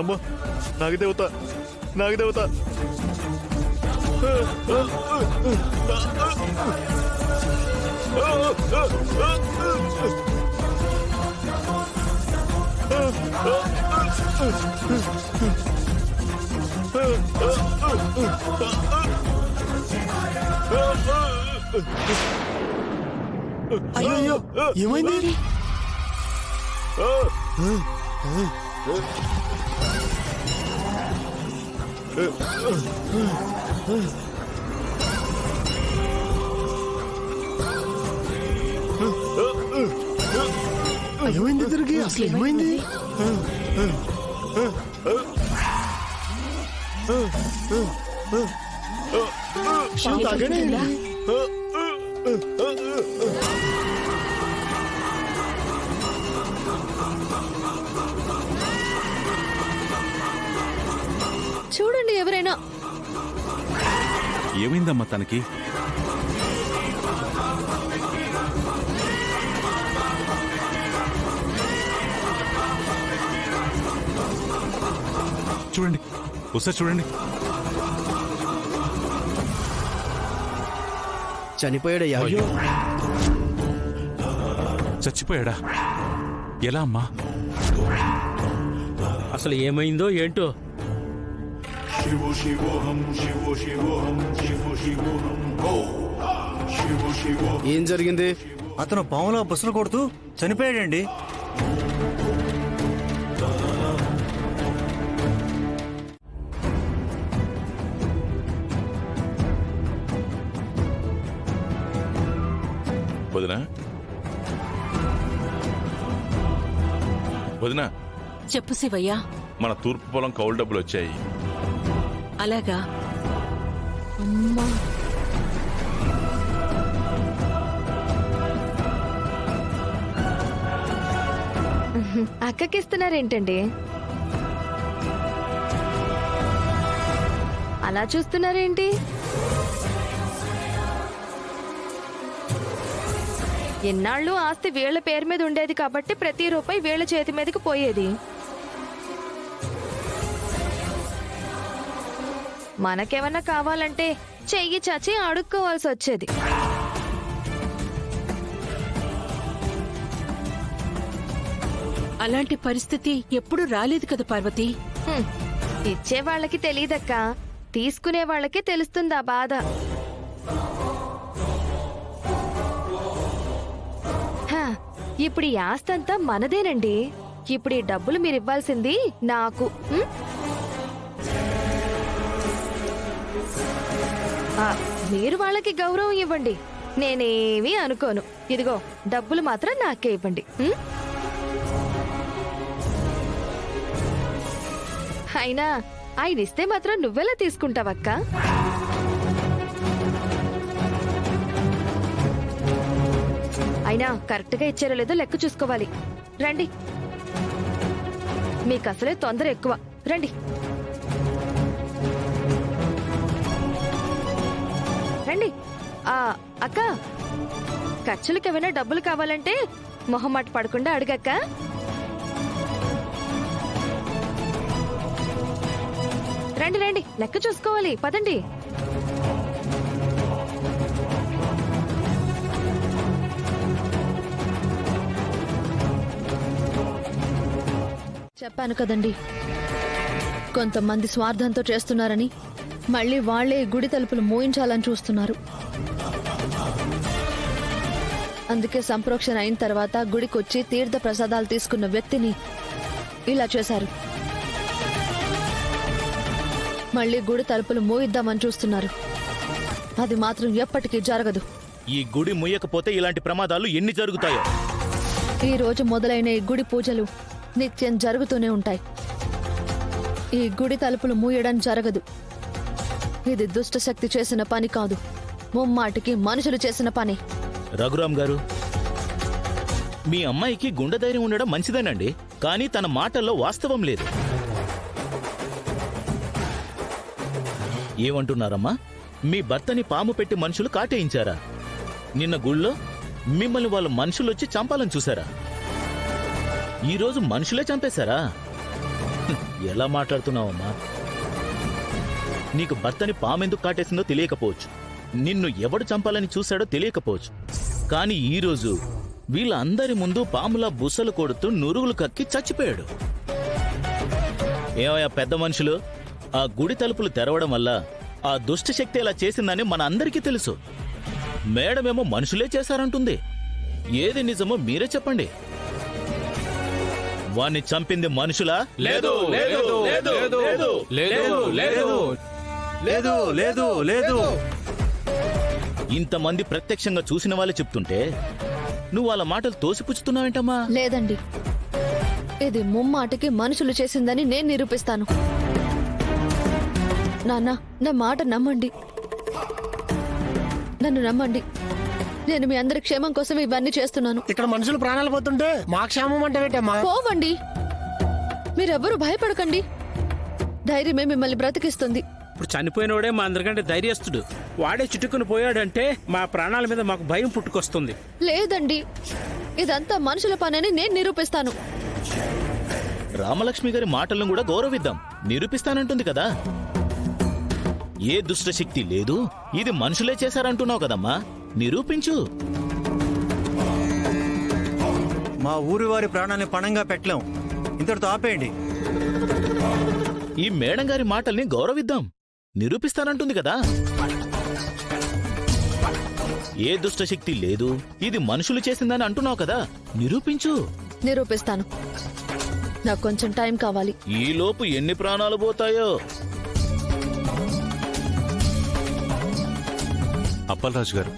అమ్మా నాగదేవత నాగదేవత అయ్యో ఏమైంది? ఏమైంది దుర్గి? అసలు ఏమైంది? చూడండి ఎవరైనా. ఏమైందమ్మా తనకి? చూడండి ఒకసారి చూడండి. చనిపోయాడయ్యా. చచ్చిపోయాడా? ఎలా అమ్మా? అసలు ఏమైందో ఏంటో. ఏం జరిగింది? అతను పాములో బుసలు కొడుతూ చనిపోయాడండి. వదినా వదినా, చెప్పు శివయ్య. మన తూర్పు పొలం కౌలు డబ్బులు వచ్చాయి. అలాగా? అమ్మా, అక్కకిస్తున్నారేంటండి? అలా చూస్తున్నారేంటి? ఎన్నాళ్ళు ఆస్తి వీళ్ల పేరు మీద ఉండేది కాబట్టి ప్రతి రూపాయి వీళ్ల చేతి మీదకి పోయేది. మనకేమన్నా కావాలంటే చెయ్యి చాచి అడుక్కోవాల్సి వచ్చేది. అలాంటి పరిస్థితి ఎప్పుడు రాలేదు కదా పార్వతి. ఇచ్చే వాళ్ళకి తెలీదక్క, తీసుకునే వాళ్ళకి తెలుస్తుంది ఆ బాధ. ఇప్పుడు ఈ ఆస్తంతా మనదేనండి. ఇప్పుడు ఈ డబ్బులు మీరు ఇవ్వాల్సింది నాకు. మీరు వాళ్ళకి గౌరవం ఇవ్వండి, నేనేమీ అనుకోను. ఇదిగో డబ్బులు మాత్రం నాకే ఇవ్వండి. అయినా ఆయన ఇస్తే మాత్రం నువ్వెలా తీసుకుంటావక్క? అయినా కరెక్ట్ గా ఇచ్చారో లేదో లెక్క చూసుకోవాలి. రండి, మీకు అసలే తొందర ఎక్కువ. రండి రండి. అక్క, ఖర్చులకు ఏమైనా డబ్బులు కావాలంటే మొహమాట పడకుండా అడుగక్క. రండి రండి, లెక్క చూసుకోవాలి. పదండి. చెప్పాను కదండి, కొంతమంది స్వార్థంతో చేస్తున్నారని. మళ్ళీ వాళ్లే గుడి తలుపులు మోయించాలని చూస్తున్నారు. అందుకే సంప్రోక్షణ అయిన తర్వాత గుడికొచ్చి తీర్థ ప్రసాదాలు తీసుకున్న వ్యక్తిని ఇలా చేశారు. మళ్ళీ గుడి తలుపులు మోయిద్దామని చూస్తున్నారు. అది మాత్రం ఎప్పటికీ జరగదు. ఈ గుడి ముయ్యకపోతే ఇలాంటి ప్రమాదాలు ఎన్ని జరుగుతాయో. ఈ రోజు మొదలైన ఈ గుడి పూజలు నిత్యం జరుగుతూనే ఉంటాయి. ఈ గుడి తలుపులు మూయడం జరగదు. ఇది దుష్ట శక్తి చేసిన పని కాదు, ముమ్మాటికి మనుషులు చేసిన పని. రఘురామ్ గారు, మీ అమ్మాయికి గుండె ధైర్యం ఉండడం మంచిదేనండి, కానీ తన మాటల్లో వాస్తవం లేదు. ఏమంటున్నారమ్మా? మీ భర్తని పాము పెట్టి మనుషులు కాటేయించారా? నిన్న గుళ్ళో మిమ్మల్ని వాళ్ళ మనుషులొచ్చి చంపాలని చూశారా? ఈరోజు మనుషులే చంపేశారా? ఎలా మాట్లాడుతున్నావమ్మా? నీకు భర్తని పామెందుకు కాటేసిందో తెలియకపోవచ్చు, నిన్ను ఎవడు చంపాలని చూశాడో తెలియకపోవచ్చు, కానీ ఈరోజు వీళ్ళందరి ముందు పాములా బుసలు కొడుతూ నురుగులు కక్కి చచ్చిపోయాడు. ఏమయ్యా పెద్ద మనుషులు, ఆ గుడి తలుపులు తెరవడం వల్ల ఆ దుష్ట శక్తి ఇలా చేసిందని మన అందరికీ తెలుసు. మేడమేమో మనుషులే చేశారంటుంది. ఏది నిజమో మీరే చెప్పండి. వాణ్ణి చంపింది మనుషులా? లేదు లేదు లేదు. ఇంతమంది ప్రత్యక్షంగా చూసిన వాళ్ళే చెప్తుంటే నువ్వు వాళ్ళ మాటలు తోసిపుచ్చుతున్నావేంటమ్మా? లేదండి, ఇది ముమ్మాటికి మనుషులు చేసిందని నేను నిరూపిస్తాను. నాన్న, నా మాట నమ్మండి, నన్ను నమ్మండి. నేను మీ అందరి క్షేమం కోసం ఇవన్నీ చేస్తున్నాను. ఇక్కడ మనుషులు ప్రాణాలు పోతుంటే మా క్షేమం అంటే ఏంటమ్మా? పోవండి, మీరెవ్వరూ భయపడకండి. ధైర్యమే మిమ్మల్ని బ్రతికిస్తుంది. ఇప్పుడు చనిపోయినోడే మా అందరికంటే ధైర్యస్తుడు. వాడే చిటుక్కుని పోయాడంటే మా ప్రాణాల మీద మాకు భయం పుట్టుకొస్తుంది. లేదండి, ఇదంతా మనుషుల పనని నేను నిరూపిస్తాను. రామలక్ష్మి గారి మాటలను కూడా గౌరవిద్దాం. నిరూపిస్తానంటుంది కదా. ఏ దుష్టశక్తి లేదు, ఇది మనుషులే చేశారంటున్నావు కదమ్మా, నిరూపించు. మా ఊరి వారి ప్రాణాన్ని పణంగా పెట్టలేం. ఇంతటితో ఆపేయండి. ఈ మేడం గారి మాటల్ని గౌరవిద్దాం. నిరూపిస్తానంటుంది కదా. ఏ దుష్టశక్తి లేదు, ఇది మనుషులు చేసిందని అంటున్నావు కదా, నిరూపించు. నిరూపిస్తాను. నాకు కొంచెం టైం కావాలి. ఈలోపు ఎన్ని ప్రాణాలు పోతాయో. అప్పలరాజు గారు,